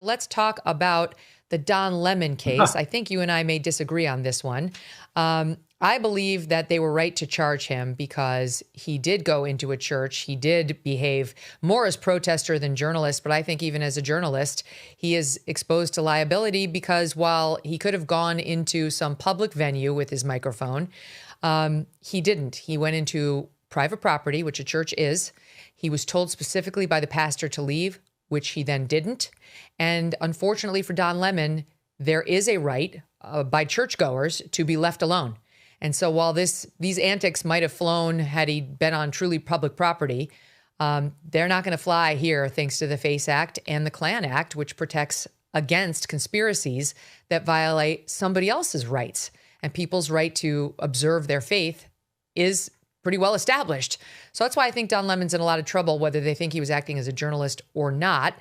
Let's talk about the Don Lemon case. I think you and I may disagree on this one. I believe that they were right to charge him because he did go into a church. He did behave more as protester than journalist, but I think even as a journalist, he is exposed to liability because while he could have gone into some public venue with his microphone, he didn't. He went into private property, which a church is. He was told specifically by the pastor to leave, which he then didn't. And unfortunately for Don Lemon, there is a right by churchgoers to be left alone. And so while these antics might have flown had he been on truly public property, they're not going to fly here thanks to the FACE Act and the Klan Act, which protects against conspiracies that violate somebody else's rights. And people's right to observe their faith is pretty well established. So that's why I think Don Lemon's in a lot of trouble, whether they think he was acting as a journalist or not.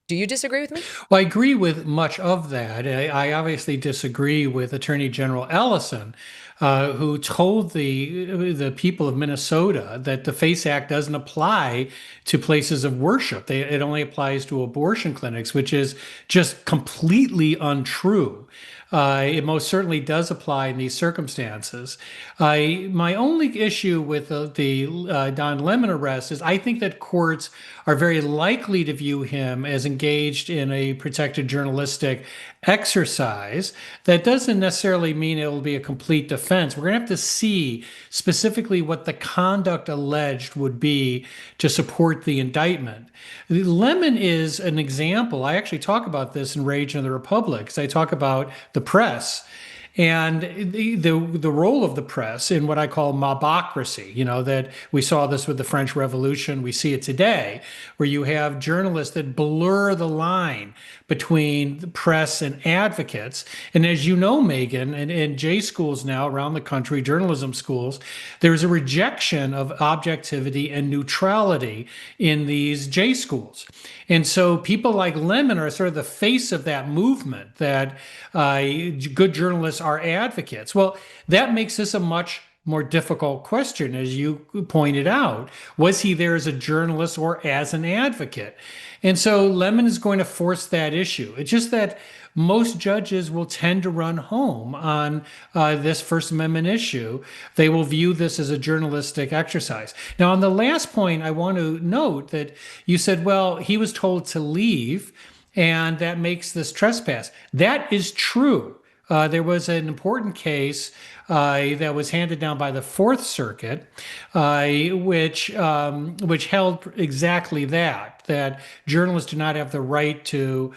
Do you disagree with me? Well, I agree with much of that. I obviously disagree with Attorney General Ellison, who told the people of Minnesota that the FACE Act doesn't apply to places of worship. It only applies to abortion clinics, which is just completely untrue. It most certainly does apply in these circumstances. My only issue with the Don Lemon arrest is I think that courts are very likely to view him as engaged in a protected journalistic exercise. That doesn't necessarily mean it will be a complete defense. We're going to have to see specifically what the conduct alleged would be to support the indictment. Lemon is an example. I actually talk about this in Rage of the Republic. I talk about the press and the role of the press in what I call mobocracy. You know, that we saw this with the French Revolution. We see it today, where you have journalists that blur the line between the press and advocates. And as you know, Megyn, in J schools now around the country, journalism schools, there's a rejection of objectivity and neutrality in these J schools. And so people like Lemon are sort of the face of that movement that good journalists are advocates. Well, that makes this a much more difficult question, as you pointed out. Was he there as a journalist or as an advocate? And so Lemon is going to force that issue. It's just that most judges will tend to run home on this First Amendment issue. They will view this as a journalistic exercise. Now, on the last point, I want to note that you said, well, he was told to leave, and that makes this trespass. That is true. There was an important case that was handed down by the Fourth Circuit, which held exactly that journalists do not have the right to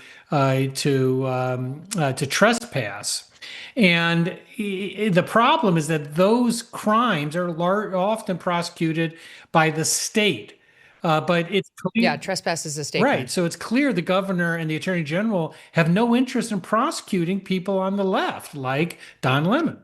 trespass. And the problem is that those crimes are often prosecuted by the state. But it's clear, Yeah, trespass is a state crime. right. So it's clear the governor and the attorney general have no interest in prosecuting people on the left, like Don Lemon.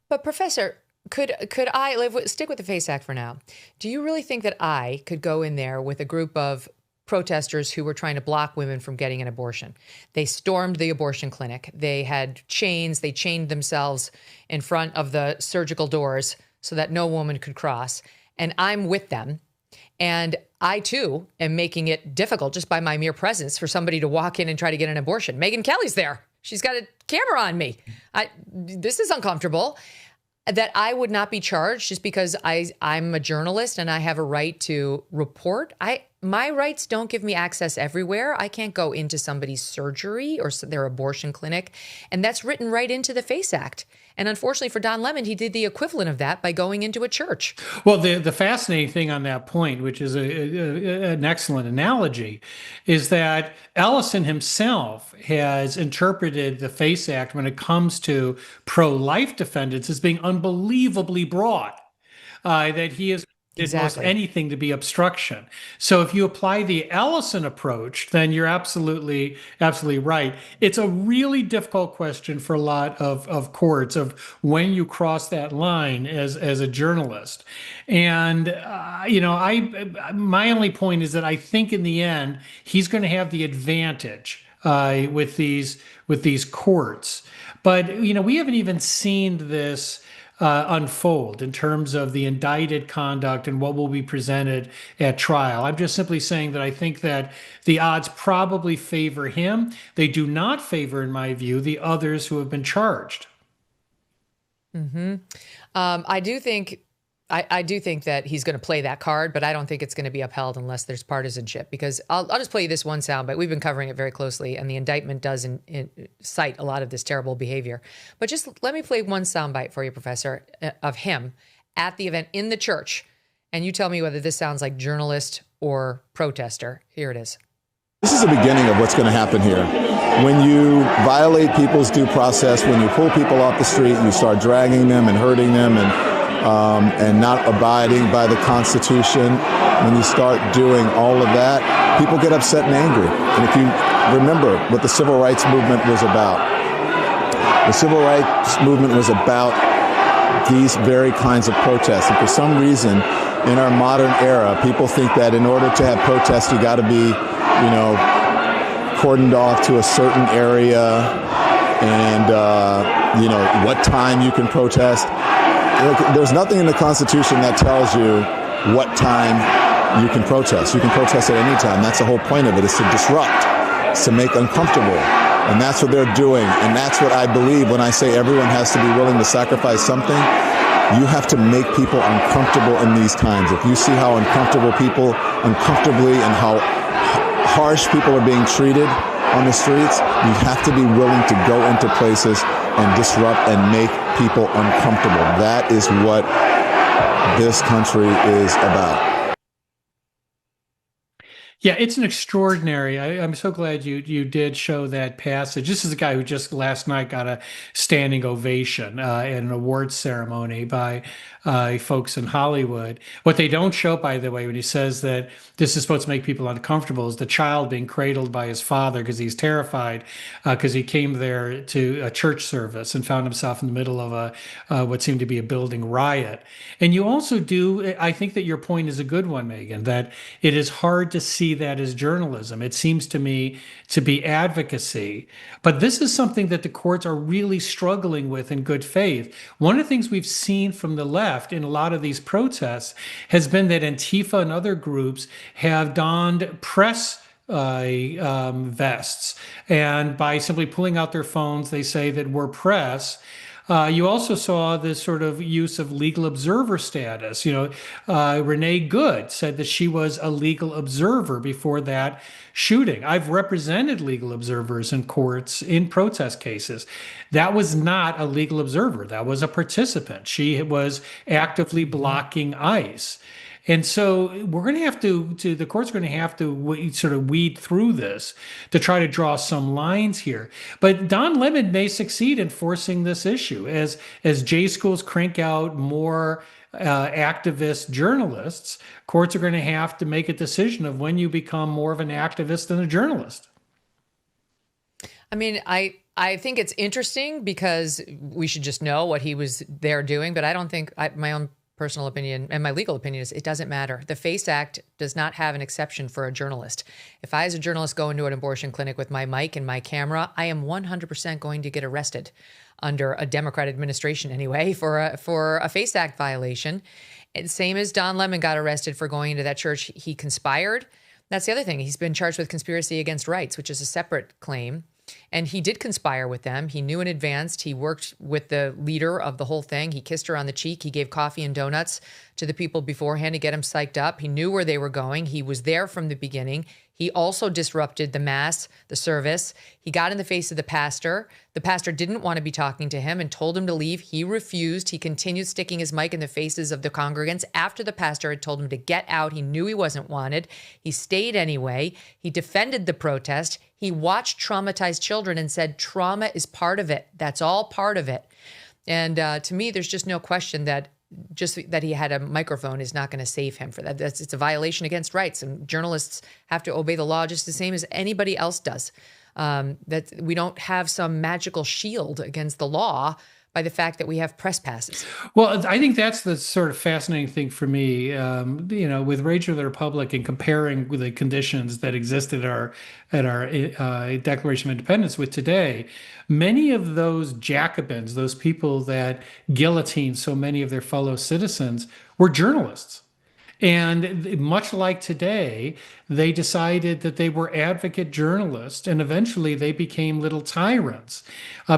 But Professor, could I stick with the FACE Act for now? Do you really think that I could go in there with a group of protesters who were trying to block women from getting an abortion? They stormed the abortion clinic. They had chains. They chained themselves in front of the surgical doors so that no woman could cross. And I'm with them. And I, too, am making it difficult just by my mere presence for somebody to walk in and try to get an abortion. Megyn Kelly's there. She's got a camera on me. This is uncomfortable. That I would not be charged just because I'm a journalist and I have a right to report. My rights don't give me access everywhere. I can't go into somebody's surgery or their abortion clinic. And that's written right into the FACE Act. And unfortunately for Don Lemon, he did the equivalent of that by going into a church. Well, the fascinating thing on that point, which is an excellent analogy, is that Ellison himself has interpreted the FACE Act when it comes to pro-life defendants as being unbelievably broad, that he is did most Exactly. anything to be obstruction. So if you apply the Ellison approach, then you're absolutely right. It's a really difficult question for a lot of courts of when you cross that line as a journalist. And my only point is that I think in the end he's going to have the advantage with these courts. But we haven't even seen this unfold in terms of the indicted conduct and what will be presented at trial. I'm just simply saying that I think that the odds probably favor him. They do not favor, in my view, the others who have been charged. Mm-hmm. I do think that he's going to play that card, but I don't think it's going to be upheld unless there's partisanship, because I'll just play you this one soundbite. We've been covering it very closely, and the indictment does cite a lot of this terrible behavior. But just let me play one soundbite for you, Professor, of him at the event in the church, and you tell me whether this sounds like journalist or protester. Here it is. This is the beginning of what's going to happen here. When you violate people's due process, when you pull people off the street, you start dragging them and hurting them and not abiding by the Constitution, when you start doing all of that, people get upset and angry. And if you remember what the Civil Rights Movement was about, the Civil Rights Movement was about these very kinds of protests. And for some reason, in our modern era, people think that in order to have protests, you got to be, cordoned off to a certain area and, what time you can protest. There's nothing in the Constitution that tells you what time you can protest. You can protest at any time. That's the whole point of it, is to disrupt, it's to make uncomfortable. And that's what they're doing. And that's what I believe when I say everyone has to be willing to sacrifice something. You have to make people uncomfortable in these times. If you see how uncomfortably and how harsh people are being treated on the streets, you have to be willing to go into places and disrupt and make people uncomfortable. That is what this country is about. Yeah, it's an extraordinary. I'm so glad you did show that passage. This is a guy who just last night got a standing ovation at an awards ceremony by folks in Hollywood. What they don't show, by the way, when he says that this is supposed to make people uncomfortable, is the child being cradled by his father because he's terrified because he came there to a church service and found himself in the middle of what seemed to be a building riot. And you also do, I think that your point is a good one, Megyn, that it is hard to see that as journalism. It seems to me to be advocacy. But this is something that the courts are really struggling with in good faith. One of the things we've seen from the left in a lot of these protests has been that Antifa and other groups have donned press vests. And by simply pulling out their phones, they say that we're press. You also saw this sort of use of legal observer status. Renee Good said that she was a legal observer before that shooting. I've represented legal observers in courts in protest cases. That was not a legal observer. That was a participant. She was actively blocking ICE. And so we're going to have the court's going to have to sort of weed through this to try to draw some lines here. But Don Lemon may succeed in forcing this issue as J schools crank out more activist journalists. Courts are going to have to make a decision of when you become more of an activist than a journalist. I mean, I think it's interesting because we should just know what he was there doing, but I don't think my own personal opinion and my legal opinion is it doesn't matter. The FACE Act does not have an exception for a journalist. If I, as a journalist, go into an abortion clinic with my mic and my camera, I am 100% going to get arrested under a Democrat administration anyway for a FACE Act violation. And same as Don Lemon got arrested for going into that church. He conspired. That's the other thing. He's been charged with conspiracy against rights, which is a separate claim. And he did conspire with them. He knew in advance. He worked with the leader of the whole thing. He kissed her on the cheek. He gave coffee and donuts to the people beforehand to get them psyched up. He knew where they were going. He was there from the beginning. He also disrupted the mass, the service. He got in the face of the pastor. The pastor didn't want to be talking to him and told him to leave. He refused. He continued sticking his mic in the faces of the congregants after the pastor had told him to get out. He knew he wasn't wanted. He stayed anyway. He defended the protest. He watched traumatized children and said, trauma is part of it. That's all part of it. And to me, there's just no question that just that he had a microphone is not going to save him for that. It's a violation against rights, and journalists have to obey the law just the same as anybody else does. That we don't have some magical shield against the law, by the fact that we have press passes. Well, I think that's the sort of fascinating thing for me, with Rage of the Republic and comparing the conditions that existed at our Declaration of Independence with today. Many of those Jacobins, those people that guillotined so many of their fellow citizens, were journalists. And much like today, they decided that they were advocate journalists, and eventually they became little tyrants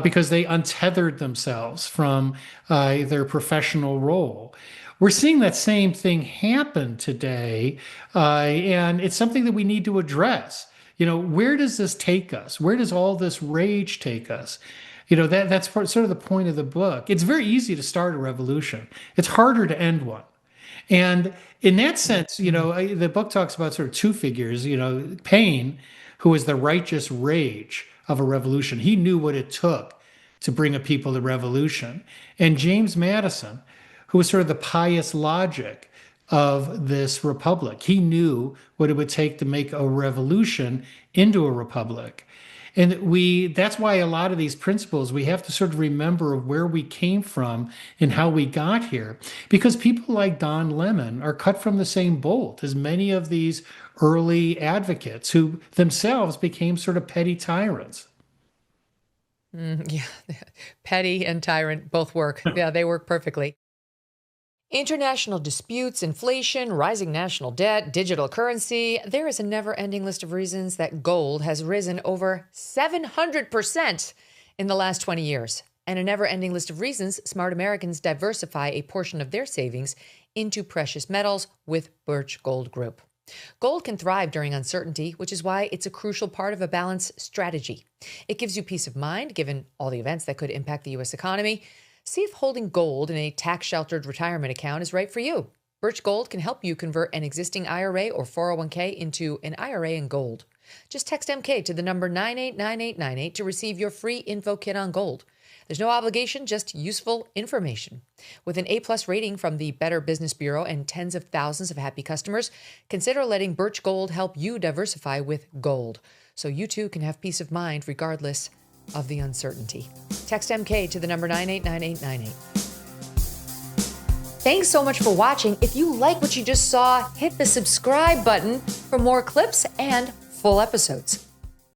because they untethered themselves from their professional role. We're seeing that same thing happen today, and it's something that we need to address. Where does this take us? Where does all this rage take us? That's sort of the point of the book. It's very easy to start a revolution. It's harder to end one. And in that sense, the book talks about sort of two figures, Paine, who was the righteous rage of a revolution. He knew what it took to bring a people to revolution. And James Madison, who was sort of the pious logic of this republic. He knew what it would take to make a revolution into a republic. And that's why a lot of these principles, we have to sort of remember where we came from and how we got here. Because people like Don Lemon are cut from the same bolt as many of these early advocates who themselves became sort of petty tyrants. Yeah, petty and tyrant both work. Yeah, they work perfectly. International disputes, inflation, rising national debt, digital currency. There is a never-ending list of reasons that gold has risen over 700% in the last 20 years. And a never-ending list of reasons smart Americans diversify a portion of their savings into precious metals with Birch Gold Group. Gold can thrive during uncertainty, which is why it's a crucial part of a balanced strategy. It gives you peace of mind, given all the events that could impact the U.S. economy. See if holding gold in a tax-sheltered retirement account is right for you. Birch Gold can help you convert an existing IRA or 401k into an IRA in gold. Just text MK to the number 989898 to receive your free info kit on gold. There's no obligation, just useful information. With an A+ rating from the Better Business Bureau and tens of thousands of happy customers, consider letting Birch Gold help you diversify with gold, so you too can have peace of mind regardless of the uncertainty. Text MK to the number 989898. Thanks so much for watching. If you like what you just saw, hit the subscribe button for more clips and full episodes.